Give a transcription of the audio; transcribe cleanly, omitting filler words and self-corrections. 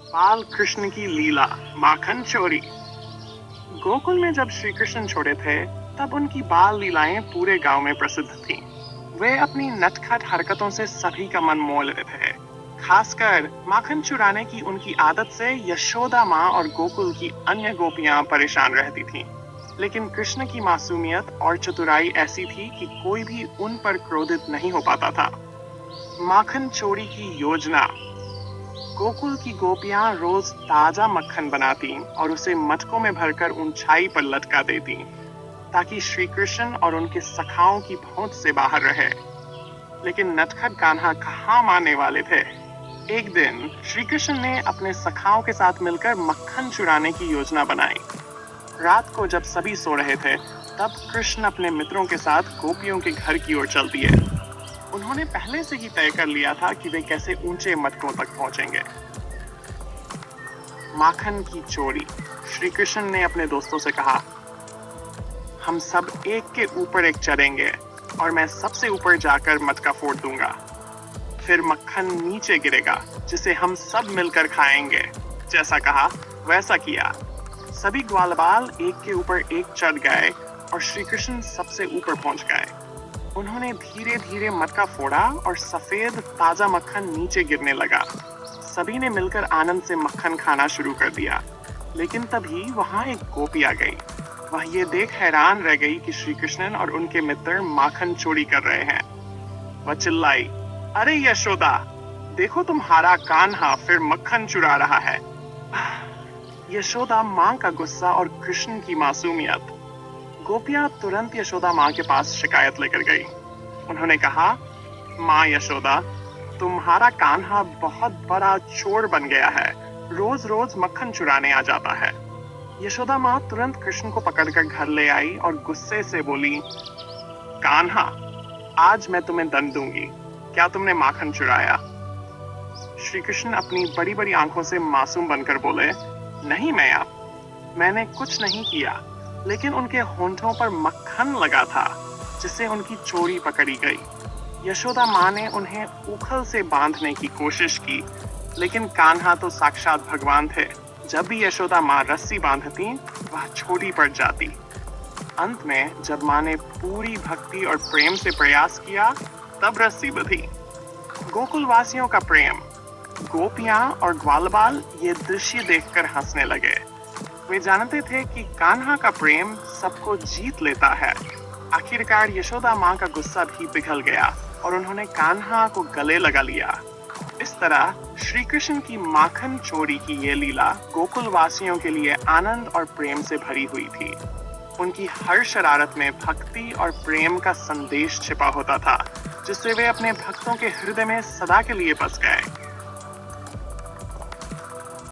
बाल कृष्ण की लीला, माखन चोरी। गोकुल में जब श्री कृष्ण छोटे थे तब उनकी बाल लीलाएं पूरे गांव में प्रसिद्ध थीं। वे अपनी नटखट हरकतों से सभी का मन मोह लेते थे। खासकर माखन चुराने की उनकी आदत से यशोदा माँ और गोकुल की अन्य गोपियां परेशान रहती थीं। लेकिन कृष्ण की मासूमियत और चतुराई ऐसी थी कि कोई भी उन पर क्रोधित नहीं हो पाता था। माखन चोरी की योजना। गोकुल की गोपियां रोज ताजा मक्खन बनाती और उसे मटकों में भरकर ऊंचाई पर लटका देती ताकि श्री कृष्ण और उनके सखाओं की पहुंच से बाहर रहे। लेकिन नटखट कान्हा कहाँ मानने वाले थे। एक दिन श्री कृष्ण ने अपने सखाओं के साथ मिलकर मक्खन चुराने की योजना बनाई। रात को जब सभी सो रहे थे तब कृष्ण अपने मित्रों के साथ गोपियों के घर की ओर चल दिए। उन्होंने पहले से ही तय कर लिया था कि वे कैसे ऊंचे मटकों तक पहुंचेंगे। माखन की चोरी। श्री कृष्ण ने अपने दोस्तों से कहा, हम सब एक के ऊपर एक चढ़ेंगे और मैं सबसे ऊपर जाकर मटका फोड़ दूंगा। फिर मक्खन नीचे गिरेगा जिसे हम सब मिलकर खाएंगे। जैसा कहा वैसा किया। सभी ग्वालबाल एक के ऊपर एक चढ़ गए और श्री कृष्ण सबसे ऊपर पहुंच गए। उन्होंने धीरे धीरे मटका फोड़ा और सफेद ताजा मक्खन नीचे गिरने लगा। सभी ने मिलकर आनंद से मक्खन खाना शुरू कर दिया। लेकिन तभी वहां एक गोपी आ गई। वह ये देख हैरान रह गई कि श्री कृष्ण और उनके मित्र माखन चोरी कर रहे हैं। वह चिल्लाई, अरे यशोदा, देखो तुम्हारा कान्हा फिर मक्खन चुरा रहा है। यशोदा माँ का गुस्सा और कृष्ण की मासूमियत। गोपियां तुरंत यशोदा माँ के पास शिकायत लेकर गई। उन्होंने कहा, माँ यशोदा, तुम्हारा कान्हा बहुत बड़ा चोर बन गया है। रोज रोज मक्खन चुराने आ जाता है। यशोदा माँ तुरंत कृष्ण को पकड़कर घर ले आई और गुस्से से बोली, कान्हा, आज मैं तुम्हें दंड दूंगी। क्या तुमने माखन चुराया? श्री कृष्ण अपनी बड़ी बड़ी आंखों से मासूम बनकर बोले, नहीं मैया, मैंने कुछ नहीं किया। लेकिन उनके होंठों पर मक्खन लगा था जिससे उनकी चोरी पकड़ी गई। यशोदा माँ ने उन्हें उखल से बांधने की कोशिश की, लेकिन कान्हा तो साक्षात भगवान थे। जब भी यशोदा माँ रस्सी बांधती वह छोटी पड़ जाती। अंत में जब माँ ने पूरी भक्ति और प्रेम से प्रयास किया तब रस्सी बंधी। गोकुल वासियों का प्रेम। गोपियां और ग्वालबाल ये दृश्य देखकर हंसने लगे। वे जानते थे कि कान्हा का प्रेम सबको जीत लेता है। आखिरकार यशोदा माँ का गुस्सा भी पिघल गया और उन्होंने कान्हा को गले लगा लिया। इस तरह श्री कृष्ण की माखन चोरी की ये लीला गोकुल वासियों के लिए आनंद और प्रेम से भरी हुई थी। उनकी हर शरारत में भक्ति और प्रेम का संदेश छिपा होता था, जिससे वे अपने भक्तों के हृदय में सदा के लिए बस गए।